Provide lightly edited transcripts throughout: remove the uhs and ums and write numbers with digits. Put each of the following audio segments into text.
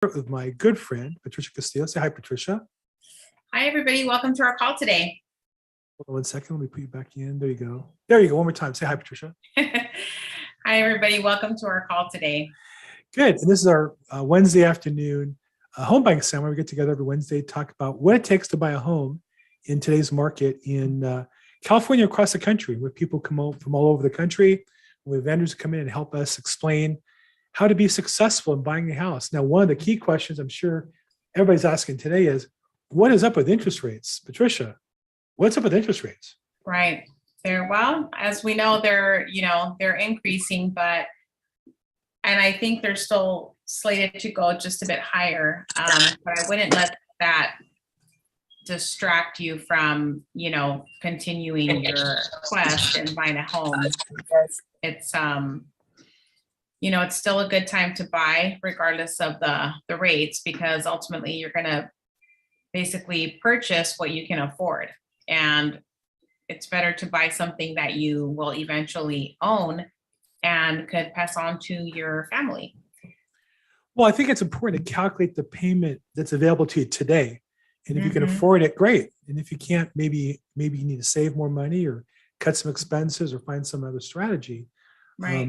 with my good friend, Patricia.Castillo. Say hi, Patricia. Hi, everybody. Welcome to our call today. Hold on 1 second. Let me put you back in. There you go. There you go. One more time. Say hi, Patricia. Hi, everybody. Welcome to our call today. Good. And this is our Wednesday afternoon home buying seminar. We get together every Wednesday to talk about what it takes to buy a home in today's market in California, across the country, where people come out from all over the country, where vendors come in and help us explain how to be successful in buying a house. Now, one of the key questions I'm sure everybody's asking today is, what is up with interest rates? Patricia, what's up with interest rates? Right. Well, as we know, they're increasing, and I think they're still slated to go just a bit higher. But I wouldn't let that distract you from, continuing your quest and buying a home, because it's still a good time to buy regardless of the rates, because ultimately you're going to basically purchase what you can afford. And it's better to buy something that you will eventually own and could pass on to your family. Well, I think it's important to calculate the payment that's available to you today. And if you can afford it, great. And if you can't, maybe you need to save more money or cut some expenses or find some other strategy. Right.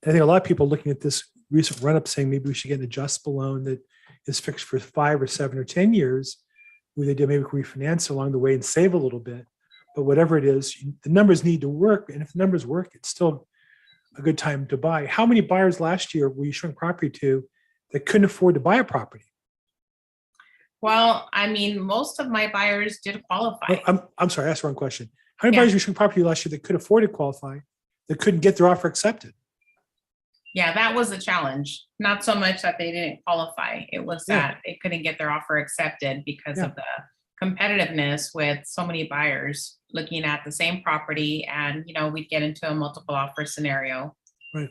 I think a lot of people looking at this recent run-up saying maybe we should get an adjustable loan that is fixed for 5 or 7 or 10 years, where they do maybe refinance along the way and save a little bit. But whatever it is, the numbers need to work. And if the numbers work, it's still a good time to buy. How many buyers last year were you showing property to that couldn't afford to buy a property? Well, I mean, most of my buyers did qualify. I'm sorry, I asked the wrong question. How many buyers were you showing property last year that could afford to qualify, that couldn't get their offer accepted? Yeah, that was a challenge. Not so much that they didn't qualify. It was that they couldn't get their offer accepted because of the competitiveness with so many buyers looking at the same property, and we'd get into a multiple offer scenario. Right.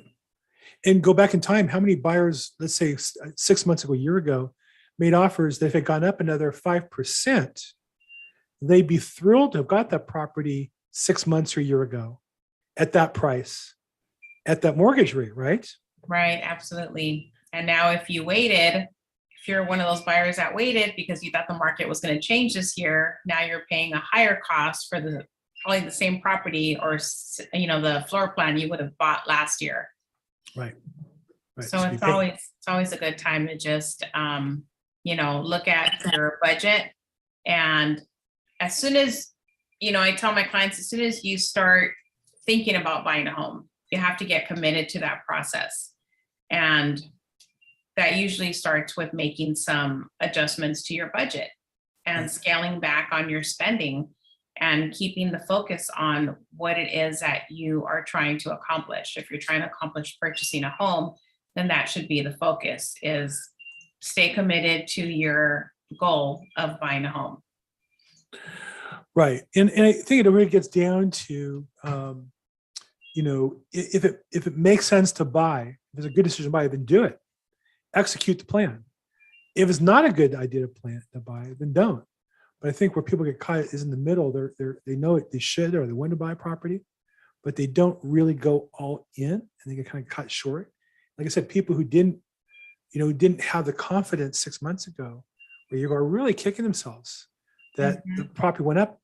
And go back in time, how many buyers, let's say 6 months ago, a year ago, made offers that if it gone up another 5%, they'd be thrilled to have got that property 6 months or a year ago at that price, at that mortgage rate, right? Right, absolutely. And now if you're one of those buyers that waited because you thought the market was going to change this year, now you're paying a higher cost for probably the same property, or the floor plan you would have bought last year. Right. So it's always a good time to just look at your budget. And as soon as I tell my clients, as soon as you start thinking about buying a home, you have to get committed to that process. And that usually starts with making some adjustments to your budget and scaling back on your spending and keeping the focus on what it is that you are trying to accomplish. If you're trying to accomplish purchasing a home, then that should be the focus, is stay committed to your goal of buying a home. Right. And I think it really gets down to, if it makes sense to buy, if it's a good decision to buy, then do it. Execute the plan. If it's not a good idea to buy, then don't. But I think where people get caught is in the middle. They know it, they should, or they want to buy a property, but they don't really go all in, and they get kind of cut short. Like I said, people who didn't have the confidence 6 months ago, where you are really kicking themselves that the property went up.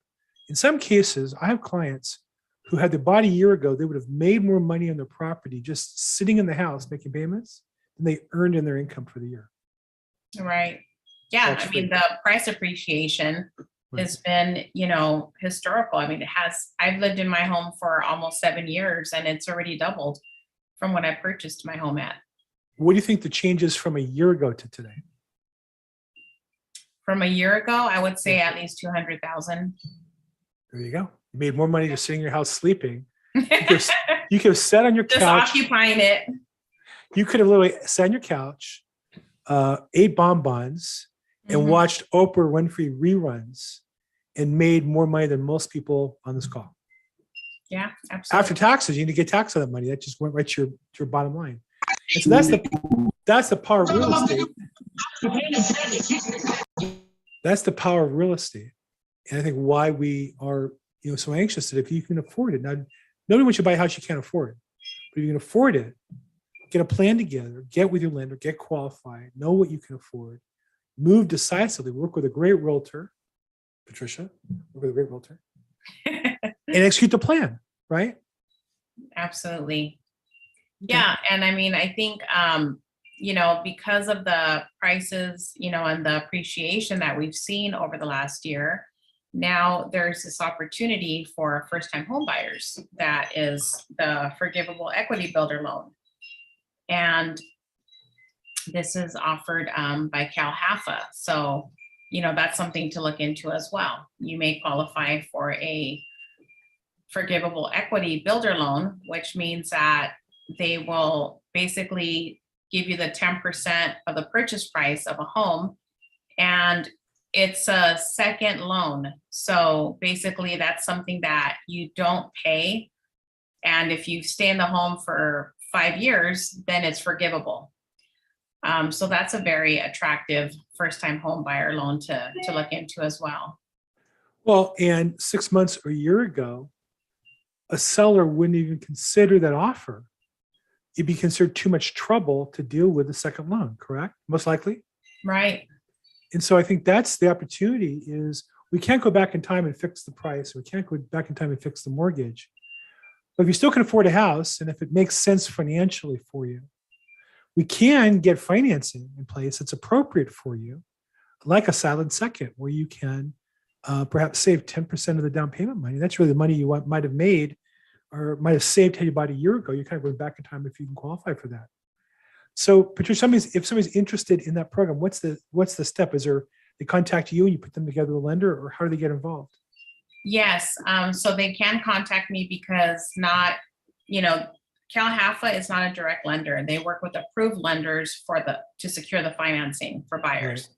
In some cases, I have clients who had they bought a year ago, they would have made more money on their property just sitting in the house making payments than they earned in their income for the year. Right. Yeah. I mean, the price appreciation has been, historical. I mean, I've lived in my home for almost 7 years, and it's already doubled from when I purchased my home at. What do you think the changes from a year ago to today? From a year ago, I would say at least 200,000. There you go. You made more money just sitting in your house sleeping. You could have sat on your couch. Just occupying it. You could have literally sat on your couch, ate bonbons, and watched Oprah Winfrey reruns and made more money than most people on this call. Yeah, absolutely. After taxes, you need to get taxed on that money. That just went right to your bottom line. And so that's the power of real estate. That's the power of real estate. And I think why we are so anxious that if you can afford it. Now, nobody wants you to buy a house you can't afford. But if you can afford it, get a plan together, get with your lender, get qualified, know what you can afford, move decisively, work with a great realtor, Patricia, work with a great realtor, and execute the plan, right? Absolutely. Okay. Yeah. And I mean, I think, because of the prices, and the appreciation that we've seen over the last year, now there's this opportunity for first-time home buyers. That is the forgivable equity builder loan. And this is offered by CalHAFA. So, that's something to look into as well. You may qualify for a forgivable equity builder loan, which means that they will basically give you the 10% of the purchase price of a home, and it's a second loan. So basically that's something that you don't pay. And if you stay in the home for 5 years, then it's forgivable. So that's a very attractive first-time home buyer loan to look into as well. Well, and 6 months or a year ago, a seller wouldn't even consider that offer. It'd be considered too much trouble to deal with the second loan, correct? Most likely. Right. And so I think that's the opportunity is we can't go back in time and fix the price. We can't go back in time and fix the mortgage. But if you still can afford a house, and if it makes sense financially for you, we can get financing in place that's appropriate for you, like a silent second, where you can perhaps save 10% of the down payment money. That's really the money you might have made or might have saved had you bought a year ago. You're kind of going back in time if you can qualify for that. So, Patricia, if somebody's interested in that program, what's the step? Is there they contact you and you put them together with a lender, or how do they get involved? Yes. So they can contact me because CalHAFA is not a direct lender. They work with approved lenders to secure the financing for buyers. Right.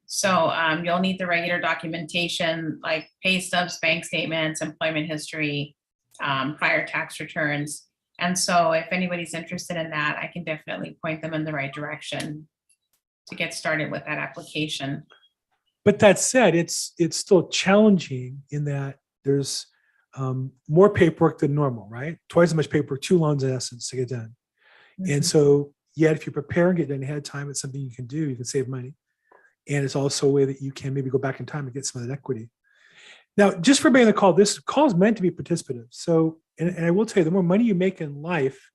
So you'll need the regular documentation like pay stubs, bank statements, employment history, prior tax returns. And so if anybody's interested in that, I can definitely point them in the right direction to get started with that application. But that said, it's still challenging in that there's more paperwork than normal, right? Twice as much paperwork, 2 loans in essence to get done. Mm-hmm. And so, yet if you prepare and get done ahead of time, it's something you can do. You can save money. And it's also a way that you can maybe go back in time and get some of that equity. Now, just for being on the call, this call is meant to be participative. So, and I will tell you, the more money you make in life,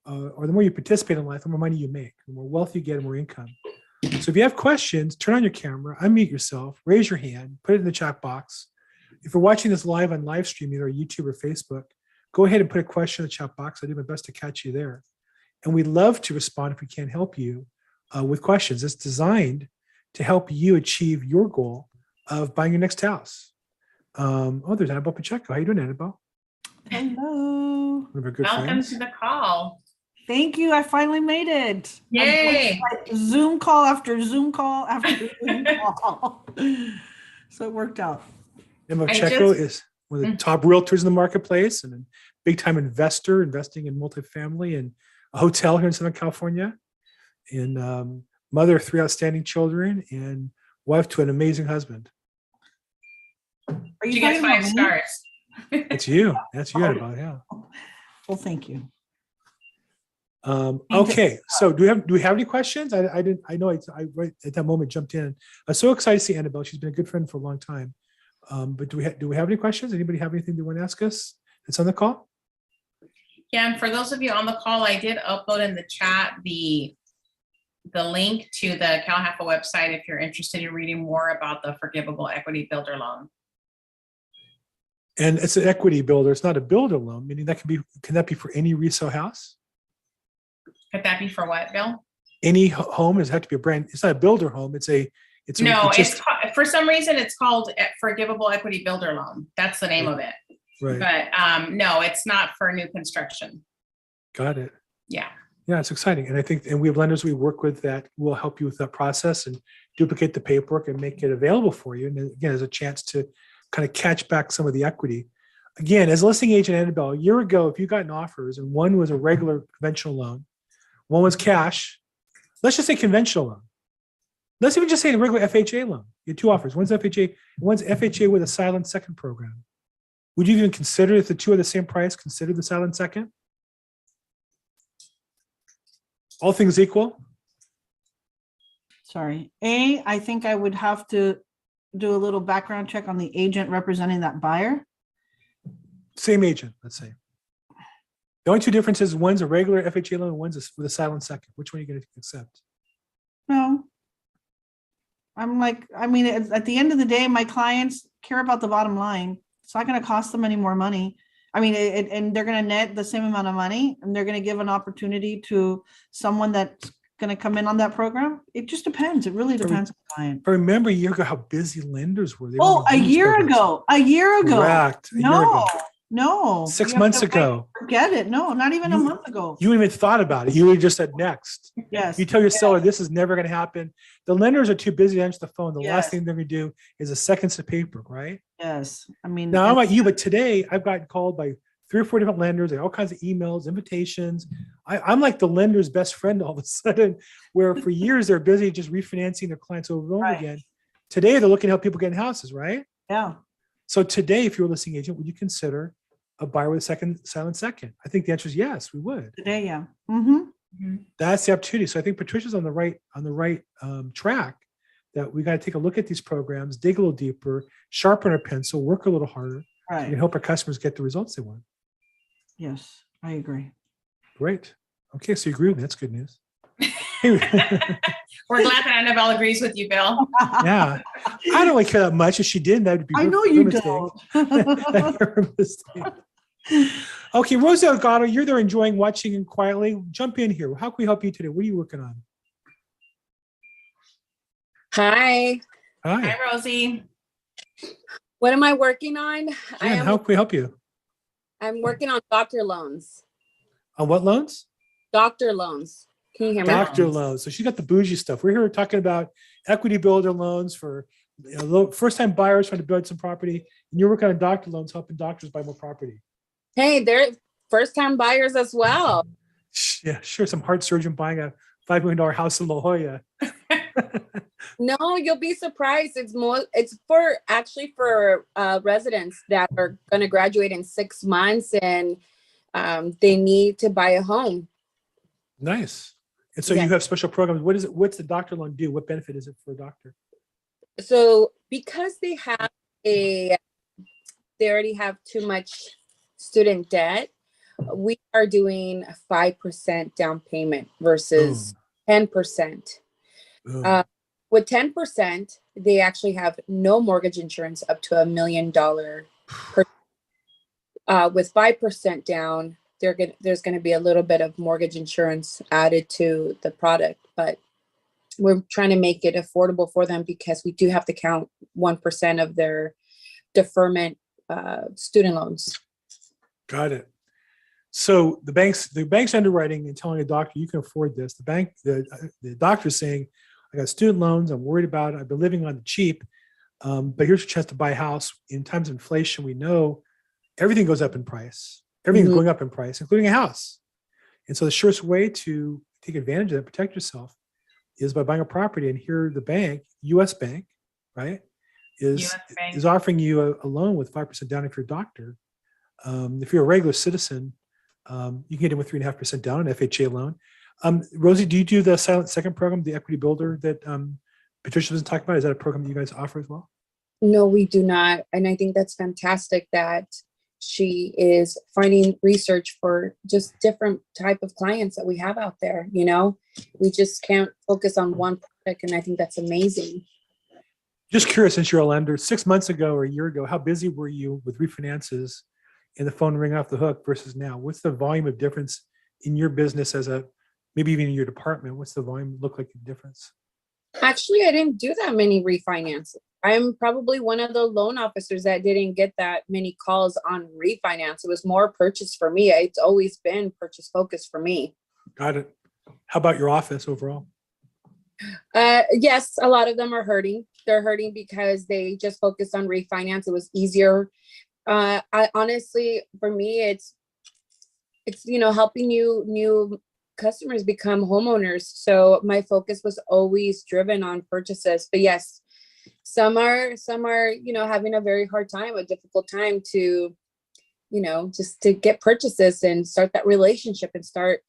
or the more you participate in life, the more money you make, the more wealth you get, and more income. So if you have questions, turn on your camera, unmute yourself, raise your hand, put it in the chat box. If you're watching this live on live stream, either YouTube or Facebook, go ahead and put a question in the chat box. I do my best to catch you there. And we'd love to respond if we can help you with questions. It's designed to help you achieve your goal of buying your next house. There's Annabelle Pacheco. How you doing, Annabelle? Hello. One of our good Welcome friends. to the call. Thank you. I finally made it. Yay. Like Zoom call after Zoom call after Zoom call. So it worked out. Annabelle Pacheco is one of the top realtors in the marketplace and a big time investor investing in multifamily and a hotel here in Southern California, and mother of 3 outstanding children and wife to an amazing husband. Are you She gets talking about 5 me? stars. That's you. That's you, Annabelle. Yeah. Well, thank you. Okay. So do we have any questions? I know I right at that moment jumped in. I'm so excited to see Annabelle. She's been a good friend for a long time. But do we have any questions? Anybody have anything they want to ask us that's on the call? Yeah, and for those of you on the call, I did upload in the chat the link to the CalHAFA website if you're interested in reading more about the forgivable equity builder loan. And it's an equity builder. It's not a builder loan, meaning can that be for any resale house? Could that be for what, Bill? Any home? Does it have to be a brand? It's not a builder home. It's for some reason it's called forgivable equity builder loan. That's the name of it. Right. But no, it's not for new construction. Got it. Yeah. Yeah, it's exciting. And we have lenders we work with that will help you with that process and duplicate the paperwork and make it available for you. And again, there's a chance to kind of catch back some of the equity. Again, as a listing agent, Annabelle, a year ago, if you gotten offers and one was a regular conventional loan, one was cash, let's just say conventional loan. Let's even just say a regular FHA loan. You had 2 offers. One's FHA, one's FHA with a silent second program. Would you even consider, if the 2 are the same price, consider the silent second? All things equal? Sorry. I think I would have to do a little background check on the agent representing that buyer. Same agent, let's say. The only two differences, one's a regular FHA loan, and one's with a silent second. Which one are you going to accept? No. I'm like, I mean, at the end of the day, my clients care about the bottom line. It's not going to cost them any more money. I mean, and they're going to net the same amount of money, and they're going to give an opportunity to someone that's going to come in on that program. It just depends. It really depends on the client. I remember a year ago how busy lenders were. They were Oh, on a these year programs. ago. A year ago. Correct. A year ago. No. 6 You have months to ago. Forget it. No, not even a You- month ago. You even thought about it. You would just said next. Yes. You tell your seller this is never going to happen. The lenders are too busy to answer the phone. The Yes. last thing they're going to do is a seconds of paper, right? Yes. I mean, Now, I don't know about you, but today I've gotten called by 3 or 4 different lenders, like all kinds of emails, invitations. I'm like the lender's best friend all of a sudden, where for years they're busy just refinancing their clients over and over Right. again. Today they're looking to help people get in houses, right? yeah. So today, if you're a listing agent, would you consider a buyer with a silent second? I think the answer is yes, we would. Today, yeah. Mm-hmm. That's the opportunity. So I think Patricia's on the right track. That we got to take a look at these programs, dig a little deeper, sharpen our pencil, work a little harder, Right. and help our customers get the results they want. Yes, I agree. Great. Okay, so you agree with me. That's good news. We're glad that Annabelle agrees with you, Bill. Yeah, I don't really care that much. If she did, that would be I her- know her you mistake. don't. Her mistake. Okay, Rosa Elgato, you're there enjoying watching and quietly. Jump in here. How can we help you today? What are you working on? Hi, Hi, Hi, Rosie. what am I working on? Jen, how can we help you? I'm working on doctor loans. On what loans? Doctor loans. Can you hear me? Doctor loans. So she got the bougie stuff. We're here talking about equity builder loans for first-time buyers trying to build some property, and you're working on doctor loans, helping doctors buy more property. Hey, they're first-time buyers as well. Yeah, sure. Some heart surgeon buying a $5 million house in La Jolla. No, you'll be surprised. It's for residents that are going to graduate in 6 months and they need to buy a home. Nice. And so Yeah. you have special programs. What is it? What's the doctor loan do? What benefit is it for a doctor? So because they already have too much student debt, we are doing a 5% down payment versus 10%. Boom. With 10%, they actually have no mortgage insurance up to $1 million. With 5% down, there's going to be a little bit of mortgage insurance added to the product, but we're trying to make it affordable for them because we do have to count 1% of their deferment student loans. Got it. So the bank's underwriting and telling a doctor you can afford this. The doctor's saying, I got student loans. I'm worried about it. I've been living on the cheap, but here's your chance to buy a house. In times of inflation, we know everything goes up in price. Everything's Mhm. going up in price, including a house. And so the surest way to take advantage of that, protect yourself, is by buying a property. And here the bank, U.S. Bank, right, is US Bank. is offering you a loan with 5% down if you're a doctor. If you're a regular citizen, you can get in with 3.5% down an FHA loan. Rosie, do you do the silent second program, the equity builder that Patricia was talking about? Is that a program that you guys offer as well? No, we do not. And I think that's fantastic that she is finding research for just different type of clients that we have out there. We just can't focus on one product. And I think that's amazing. Just curious, since you're a lender, 6 months ago or a year ago, how busy were you with refinances and the phone ring off the hook versus now? What's the volume of difference in your business maybe even in your department? What's the volume look like the difference? Actually, I didn't do that many refinances. I'm probably one of the loan officers that didn't get that many calls on refinance. It was more purchase for me. It's always been purchase focused for me. Got it. How about your office overall? Yes, a lot of them are hurting. They're hurting because they just focused on refinance. It was easier. I honestly, for me, it's helping new customers become homeowners. So my focus was always driven on purchases. But yes, some are having a very hard time, a difficult time to just to get purchases and start that relationship and start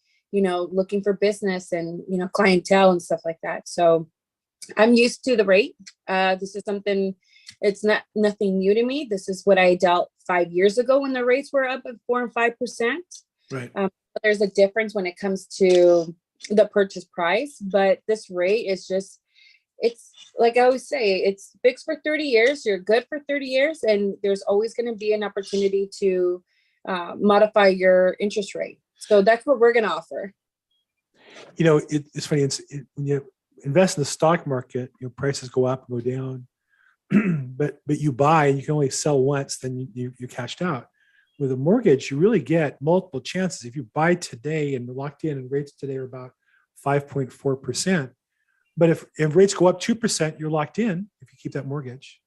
looking for business and, clientele and stuff like that. So I'm used to the rate. This is something, it's nothing new to me. This is what I dealt 5 years ago when the rates were up at 4 and 5%. Right. There's a difference when it comes to the purchase price, but this rate is just, it's like I always say, it's fixed for 30 years. You're good for 30 years. And there's always going to be an opportunity to modify your interest rate. So that's what we're going to offer. It's funny. When you invest in the stock market, prices go up and go down, but you buy and you can only sell once, then you're cashed out. With a mortgage, you really get multiple chances. If you buy today and locked in, and rates today are about 5.4%. But if rates go up 2%, you're locked in if you keep that mortgage.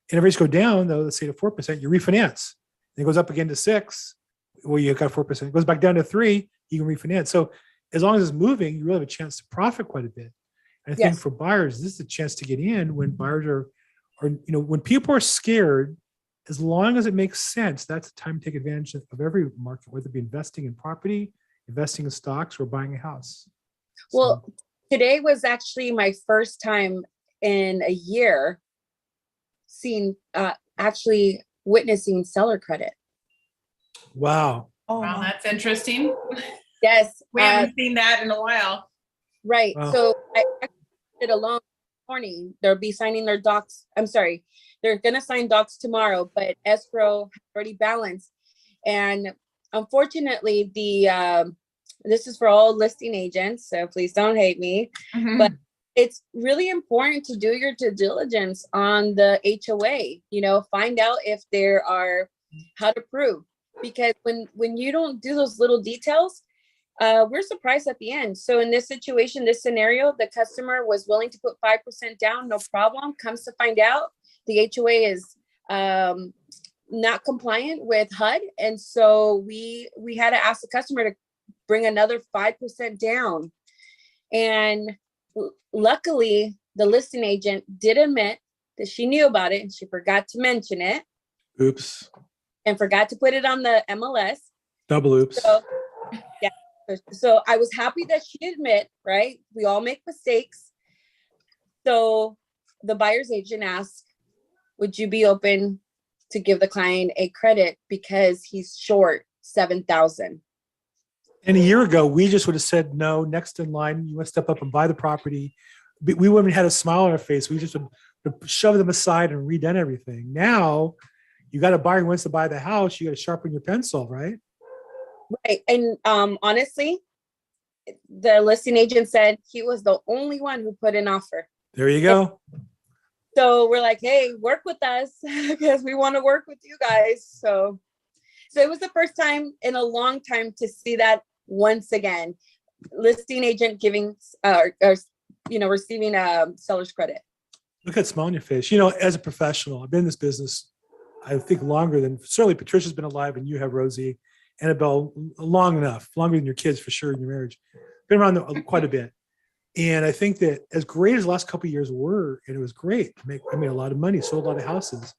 And if rates go down, though, let's say to 4%, you refinance. And it goes up again to 6. Well, you got 4%. It goes back down to 3, you can refinance. So as long as it's moving, you really have a chance to profit quite a bit. And I think for buyers, this is a chance to get in when buyers are when people are scared. As long as it makes sense, that's the time to take advantage of every market, whether it be investing in property, investing in stocks, or buying a house. Well, today was actually my first time in a year actually witnessing seller credit. Wow. Oh, Wow, that's interesting. Yes. We haven't seen that in a while. Right. Wow. So I did a loan this morning. They'll be signing their docs. I'm sorry. They're going to sign docs tomorrow, but escrow already balanced. And unfortunately, this is for all listing agents, so please don't hate me. Mhm. But it's really important to do your due diligence on the HOA, find out if there are how to prove, because when you don't do those little details, we're surprised at the end. So in this situation, this scenario, the customer was willing to put 5% down, no problem. Comes to find out, the HOA is not compliant with HUD. And so we had to ask the customer to bring another 5% down. And luckily, the listing agent did admit that she knew about it and she forgot to mention it. Oops. And forgot to put it on the MLS. Double oops. So, yeah. So I was happy that she admit, right? We all make mistakes. So the buyer's agent asked, would you be open to give the client a credit because he's short $7,000? And a year ago, we just would have said, no, next in line, you must step up and buy the property. We wouldn't have had a smile on our face. We just would shove them aside and redone everything. Now, you got a buyer who wants to buy the house, you got to sharpen your pencil, right? Right. And honestly, the listing agent said he was the only one who put an offer. There you go. So we're like, hey, work with us because we want to work with you guys. So it was the first time in a long time to see that once again, listing agent giving receiving seller's credit. Look at smile on your face. As a professional, I've been in this business, I think longer than certainly Patricia's been alive, and you have, Rosie, Annabelle, long enough, longer than your kids for sure in your marriage. Been around quite a bit. And I think that as great as the last couple of years were, and it was great, I made a lot of money, sold a lot of houses,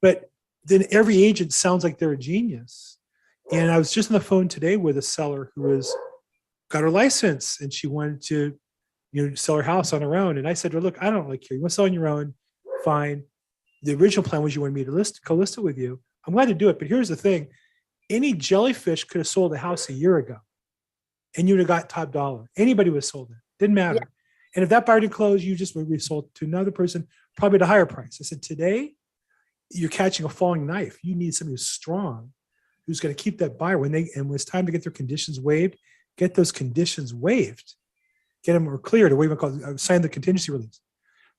but then every agent sounds like they're a genius. And I was just on the phone today with a seller who got her license and she wanted to, sell her house on her own. And I said to her, look, I don't like you. You want to sell on your own? Fine. The original plan was you wanted me to co-list it with you. I'm glad to do it. But here's the thing. Any jellyfish could have sold a house a year ago and you would have got top dollar. Anybody would have sold it. Didn't matter. Yeah. And if that buyer didn't close, you just would be sold to another person, probably at a higher price. I said, today, you're catching a falling knife. You need somebody who's strong, who's going to keep that buyer when it's time to get their conditions waived, get those conditions waived, get them or cleared, or waive sign the contingency release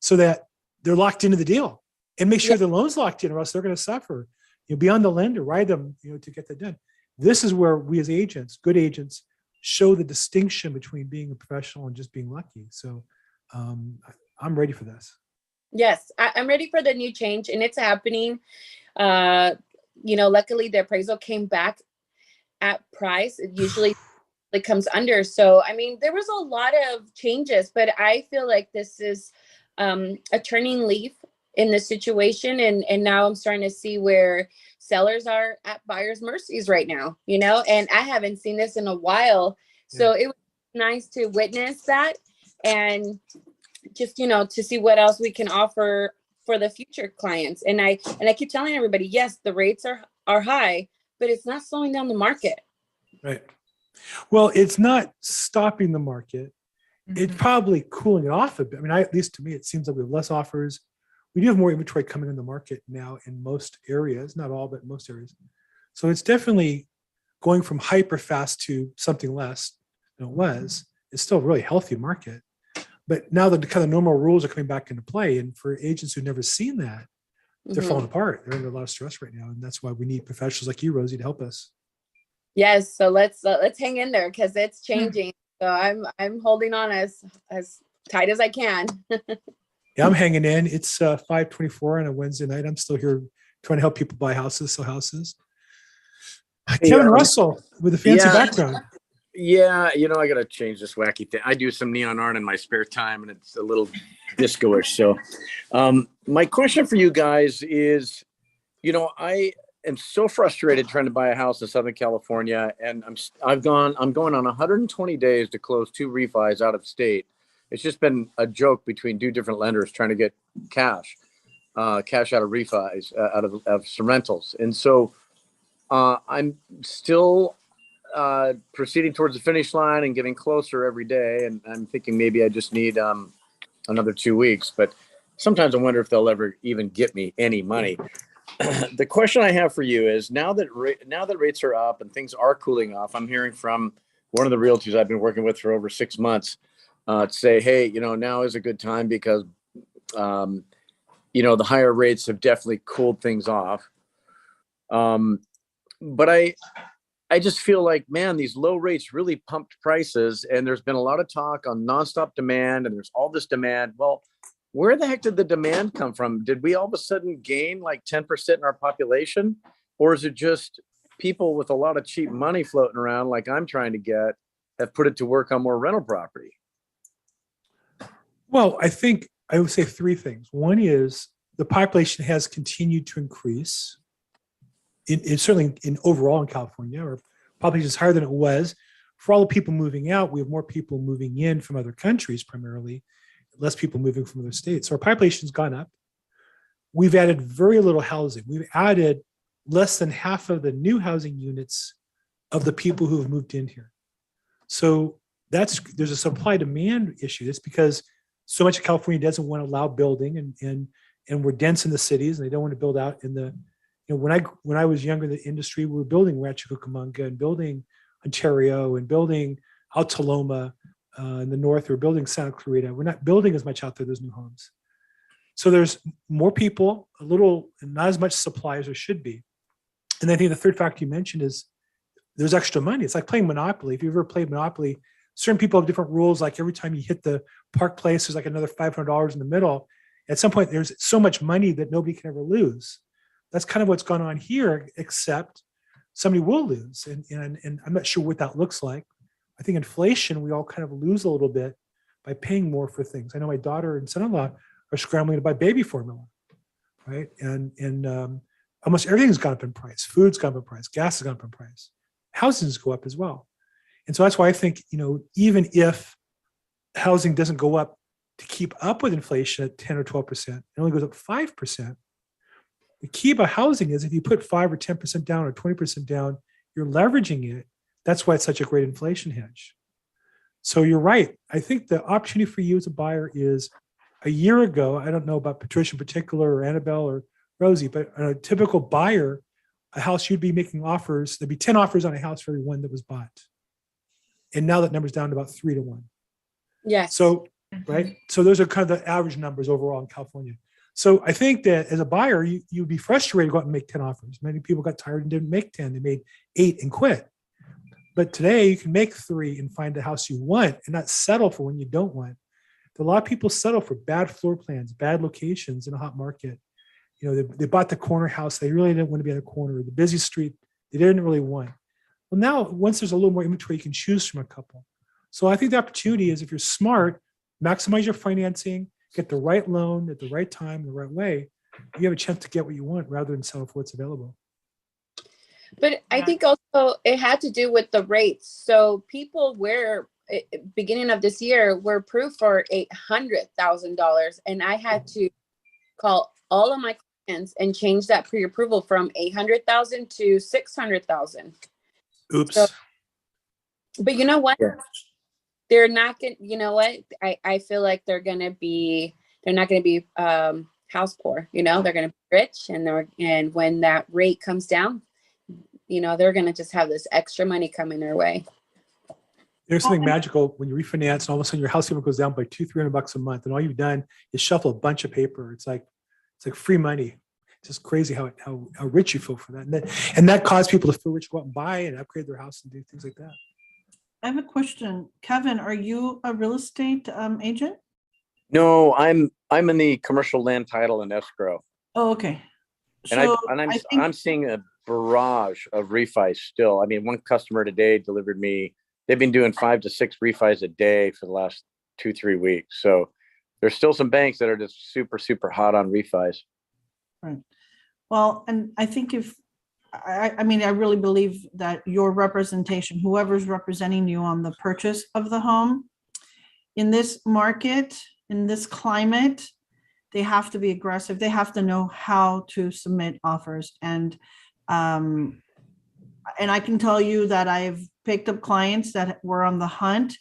so that they're locked into the deal, and make sure the loan's locked in or else they're going to suffer. Be on the lender, ride them, to get that done. This is where we as agents, good agents, show the distinction between being a professional and just being lucky. So I'm ready for this. Yes, I'm ready for the new change, and it's happening. Luckily the appraisal came back at price. It usually comes under. So, I mean, there was a lot of changes, but I feel like this is a turning leaf in the situation. And now I'm starting to see where sellers are at buyers' mercies right now, and I haven't seen this in a while. So it was nice to witness that and just, to see what else we can offer for the future clients. And I keep telling everybody, yes, the rates are high, but it's not slowing down the market. Right. Well, it's not stopping the market. It's Mhm. probably cooling it off a bit. I mean, at least to me, it seems like we have less offers. We do have more inventory coming in the market now in most areas, not all, but most areas. So it's definitely going from hyper fast to something less than it was. It's still a really healthy market. But now the kind of normal rules are coming back into play. And for agents who've never seen that, they're Mhm. falling apart. They're under a lot of stress right now. And that's why we need professionals like you, Rosie, to help us. Yes, so let's hang in there because it's changing. So I'm holding on as tight as I can. Yeah, I'm hanging in. It's 5:24 on a Wednesday night. I'm still here trying to help people buy houses, sell houses. Hey, Kevin Russell with a fancy yeah. background. Yeah, I got to change this wacky thing. I do some neon art in my spare time, and it's a little disco-ish. So, my question for you guys is, I am so frustrated trying to buy a house in Southern California, and I'm going on 120 days to close 2 refis out of state. It's just been a joke between 2 different lenders trying to get cash out of refis, out of some rentals, and so I'm still proceeding towards the finish line and getting closer every day. And I'm thinking maybe I just need another 2 weeks, but sometimes I wonder if they'll ever even get me any money. The question I have for you is now that rates are up and things are cooling off, I'm hearing from one of the realtors I've been working with for over 6 months to say, hey, now is a good time because, the higher rates have definitely cooled things off. But I just feel like, man, these low rates really pumped prices, and there's been a lot of talk on nonstop demand, and there's all this demand. Well, where the heck did the demand come from? Did we all of a sudden gain like 10% in our population? Or is it just people with a lot of cheap money floating around like I'm trying to get have put it to work on more rental property? Well, I think I would say 3 things. One is the population has continued to increase. It's certainly in overall in California, or population is higher than it was. For all the people moving out, we have more people moving in from other countries primarily, less people moving from other states. So our population's gone up. We've added very little housing. We've added less than half of the new housing units of the people who have moved in here. So there's a supply demand issue. It's because so much of California doesn't want to allow building, and we're dense in the cities, and they don't want to build out in the, when I was younger in the industry, we were building Rancho Cucamonga and building Ontario and building Altaloma in the north. We're building Santa Clarita. We're not building as much out there, those new homes. So there's more people, not as much supply as there should be. And I think the third factor you mentioned is there's extra money. It's like playing Monopoly. If you've ever played Monopoly, certain people have different rules. Like every time you hit the Park Place, there's like another $500 in the middle. At some point, there's so much money that nobody can ever lose. That's kind of what's gone on here, except somebody will lose. And I'm not sure what that looks like. I think inflation, we all kind of lose a little bit by paying more for things. I know my daughter and son-in-law are scrambling to buy baby formula, right? And almost everything's gone up in price. Food's gone up in price. Gas has gone up in price. Housings go up as well. And so that's why I think, even if housing doesn't go up to keep up with inflation at 10 or 12%, it only goes up 5%. The key about housing is if you put 5 or 10% down or 20% down, you're leveraging it. That's why it's such a great inflation hedge. So you're right. I think the opportunity for you as a buyer is a year ago. I don't know about Patricia in particular or Annabelle or Rosie, but a typical buyer, a house you'd be making offers, there'd be 10 offers on a house for every one that was bought. And now that number's down to about 3 to 1. Yes. So, right. So those are kind of the average numbers overall in California. So I think that as a buyer, you'd be frustrated to go out and make 10 offers. Many people got tired and didn't make 10. They made 8 and quit. But today you can make 3 and find the house you want and not settle for one you don't want. A lot of people settle for bad floor plans, bad locations in a hot market. They bought the corner house. They really didn't want to be on a corner. The busy street, they didn't really want. Well, now once there's a little more inventory, you can choose from a couple. So I think the opportunity is, if you're smart, maximize your financing, get the right loan at the right time, the right way, you have a chance to get what you want rather than settle for what's available. But I Yeah. think also it had to do with the rates. So people were beginning of this year were approved for $800,000, and I had to call all of my clients and change that pre-approval from 800,000 to 600,000. Oops. So, but you know what? Yeah. They're not gonna. You know what? I feel like they're not gonna be house poor. You know, they're gonna be rich, and when that rate comes down, you know, they're gonna just have this extra money coming their way. There's something magical when you refinance and all of a sudden your house payment goes down by $200-300 a month, and all you've done is shuffle a bunch of paper. It's like free money. It's just crazy how rich you feel for that. And that caused people to feel rich, go out and buy and upgrade their house and do things like that. I have a question. Kevin, are you a real estate agent? No, I'm in the commercial land title and escrow. Oh, okay. And I'm seeing a barrage of refis still. I mean, one customer today delivered me, they've been doing 5 to 6 refis a day for the last 2-3 weeks. So there's still some banks that are just super, super hot on refis. Right. Well, and I think I mean, I really believe that your representation, whoever's representing you on the purchase of the home in this market, in this climate, they have to be aggressive. They have to know how to submit offers. And I can tell you that I've picked up clients that were on the hunt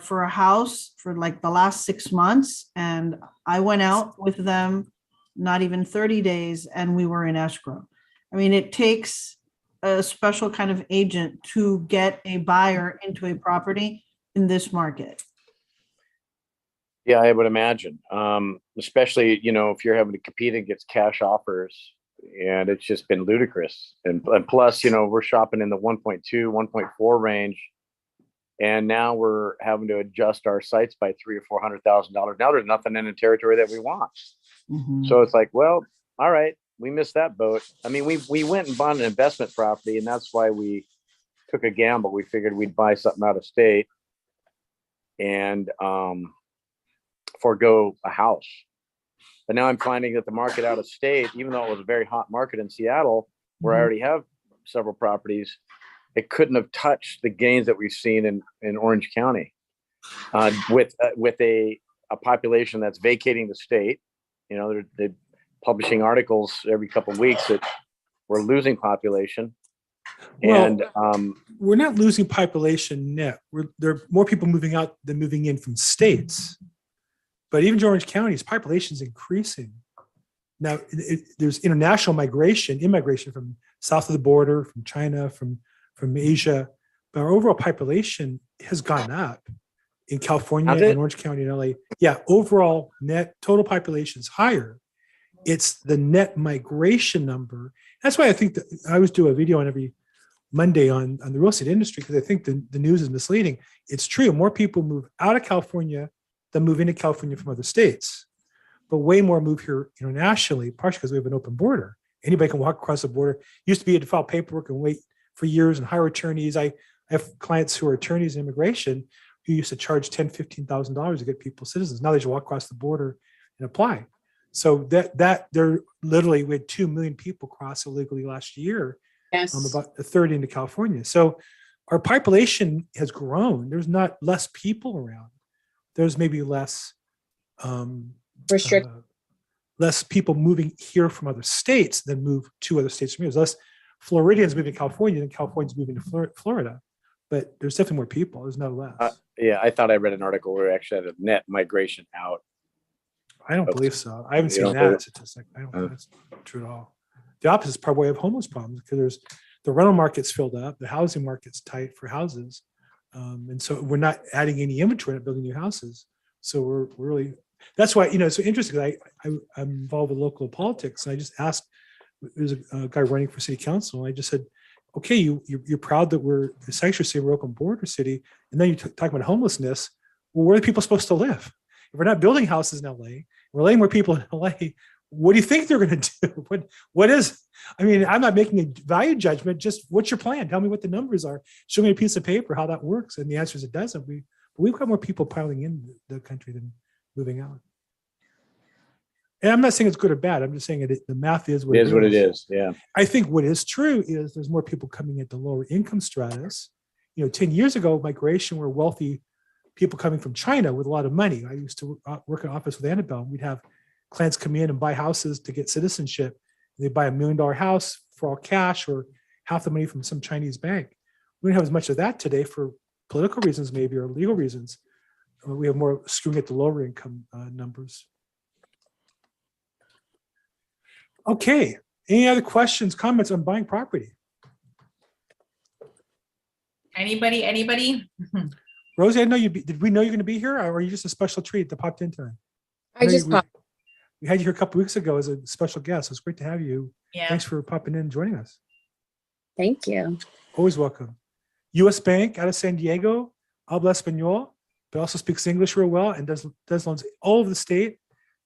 for a house for like the last 6 months. And I went out with them, not even 30 days, and we were in escrow. I mean, it takes a special kind of agent to get a buyer into a property in this market. Yeah, I would imagine. Especially, you know, if you're having to compete against cash offers, and it's just been ludicrous. And plus, you know, we're shopping in the 1.2, 1.4 range. And now we're having to adjust our sites by $300,000 or $400,000. Now there's nothing in the territory that we want. Mhm. So it's like, well, all right, we missed that boat. I mean, we went and bought an investment property, and that's why we took a gamble. We figured we'd buy something out of state and forego a house. But now I'm finding that the market out of state, even though it was a very hot market in Seattle, where I already have several properties, it couldn't have touched the gains that we've seen in Orange County with a population that's vacating the state. You know, they're publishing articles every couple of weeks that we're losing population. Well, And we're not losing population net. There are more people moving out than moving in from states. But even Orange County's population is increasing. Now, there's international immigration from south of the border, from China, from Asia. But our overall population has gone up in California and Orange County and LA. Yeah, overall net total population is higher. It's the net migration number. That's why I think that I always do a video on every Monday on the real estate industry, because I think the news is misleading. It's true. More people move out of California than move into California from other states. But way more move here internationally, partially because we have an open border. Anybody can walk across the border. Used to be you had to file paperwork and wait for years and hire attorneys. I have clients who are attorneys in immigration who used to charge $10,000, $15,000 to get people citizens. Now they just walk across the border and apply. So that they're literally, we had 2 million people cross illegally last year. Yes. About a third into California. So our population has grown. There's not less people around. There's maybe less less people moving here from other states than move to other states from here. There's less Floridians moving to California than Californians moving to Florida. But there's definitely more people. There's no less. yeah, I thought I read an article where we actually had a net migration out. I don't believe so. I haven't You seen don't that statistic. I don't think that's true at all. The opposite is probably why we have homeless problems, because the rental market's filled up, the housing market's tight for houses. And so we're not adding any inventory, not building new houses. So we're really, that's why, it's so interesting. I'm involved with local politics. And I just asked, there's a guy running for city council. And I just said, okay, you're proud that we're a sanctuary city, we're open border city. And then you talk about homelessness. Well, where are the people supposed to live? If we're not building houses in LA, we're letting more people in LA. What do you think they're going to do? What is, I'm not making a value judgment. Just what's your plan? Tell me what the numbers are. Show me a piece of paper, how that works. And the answer is it doesn't. We've got more people piling in the country than moving out. And I'm not saying it's good or bad. I'm just saying the math is what It is what it is. Yeah. I think what is true is there's more people coming into lower income stratus. 10 years ago, migration were wealthy people coming from China with a lot of money. I used to work in an office with Annabelle, and we'd have clients come in and buy houses to get citizenship. They'd buy $1 million house for all cash or half the money from some Chinese bank. We don't have as much of that today for political reasons, maybe, or legal reasons. We have more skewing at the lower income numbers. Okay. Any other questions, comments on buying property? Anybody? Rosie, I know did we know you're going to be here, or are you just a special treat that popped in tonight? I just popped. We had you here a couple weeks ago as a special guest. It's great to have you. Yeah. Thanks for popping in and joining us. Thank you. Always welcome. U.S. Bank out of San Diego, habla español, but also speaks English real well and does loans all over the state.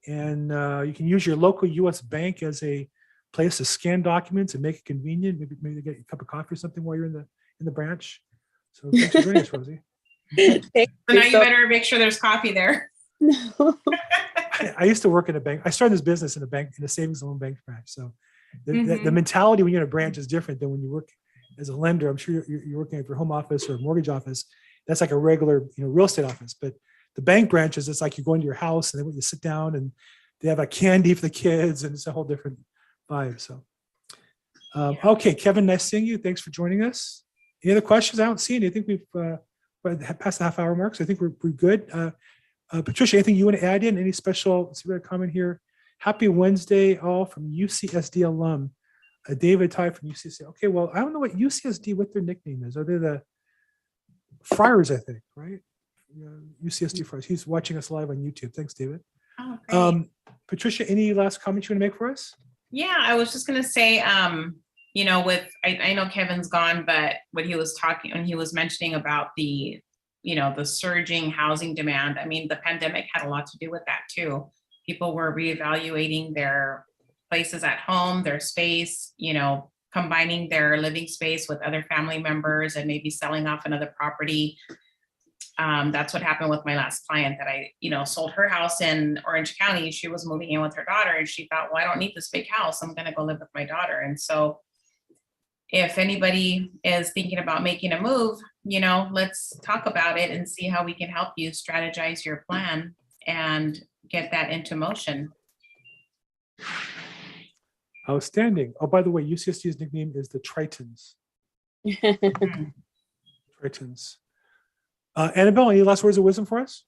And you can use your local U.S. bank as a place to scan documents and make it convenient. Maybe get a cup of coffee or something while you're in the branch. So thanks for joining us, Rosie. So now you better make sure there's coffee there. No. I used to work in a bank. I started this business in a savings and loan bank branch. So the Mhm. mentality when you're in a branch is different than when you work as a lender. I'm sure you're working at your home office or a mortgage office. That's like a regular, real estate office. But the bank branches, it's like you're going to your house and they want you to sit down and they have a candy for the kids and it's a whole different vibe. So, okay, Kevin, nice seeing you. Thanks for joining us. Any other questions? I don't see any. I think we've passed the half hour mark. So I think we're good. Patricia, anything you want to add in? Any special? Let's see, we got a comment here. Happy Wednesday, all from UCSD alum. David Ty from UCSD. Okay, well, I don't know what what their nickname is. Are they the Friars, I think, right? UCSD Friars. He's watching us live on YouTube. Thanks, David. Oh, great. Patricia, any last comments you want to make for us? Yeah, I was just gonna say, I know Kevin's gone, but when he was mentioning about the surging housing demand, I mean, the pandemic had a lot to do with that too. People were reevaluating their places at home, their space, combining their living space with other family members and maybe selling off another property. That's what happened with my last client that I, sold her house in Orange County. She was moving in with her daughter and she thought, well, I don't need this big house. I'm going to go live with my daughter. And so if anybody is thinking about making a move, let's talk about it and see how we can help you strategize your plan and get that into motion. Outstanding. Oh, by the way, UCSD's nickname is the Tritons. Tritons. Annabelle, any last words of wisdom for us?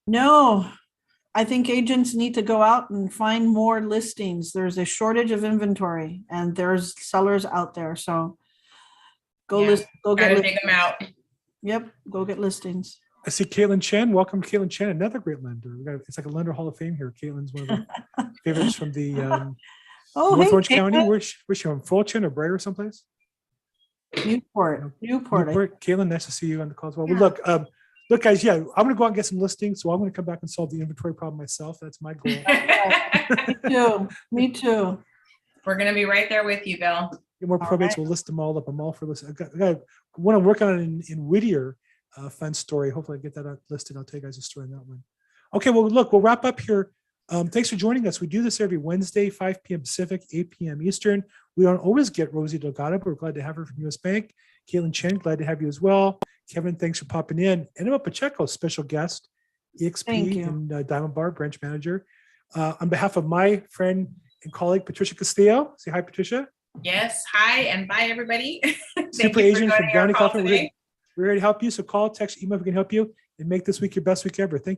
No, I think agents need to go out and find more listings. There's a shortage of inventory and there's sellers out there. So go Gotta get dig them out. Yep, go get listings. I see Caitlin Chen. Welcome, Caitlin Chen, another great lender. It's like a lender hall of fame here. Caitlin's one of the favorites from the North Orange County. Where's she from? Fulton or Bray or someplace? Newport. Caitlin, nice to see you on the call as well. Well, look, guys. Yeah, I'm going to go out and get some listings. So I'm going to come back and solve the inventory problem myself. That's my goal. Me too. We're going to be right there with you, Bill. Get more probates. Right. We'll list them all up. I'm all for listing. I got one I'm working on in Whittier. Fun story. Hopefully I get that listed. I'll tell you guys a story on that one. Okay, well, look, we'll wrap up here. Thanks for joining us. We do this every Wednesday, 5 p.m. Pacific, 8 p.m. Eastern. We don't always get Rosie Delgado, but we're glad to have her from U.S. Bank. Caitlin Chen, glad to have you as well. Kevin, thanks for popping in. Annabelle Pacheco, special guest, EXP and Diamond Bar branch manager. On behalf of my friend and colleague, Patricia.Castillo. Say hi, Patricia. Yes, hi, and bye, everybody. Super agent from Downey California. We're here to help you. So call, text, email if we can help you and make this week your best week ever. Thank you.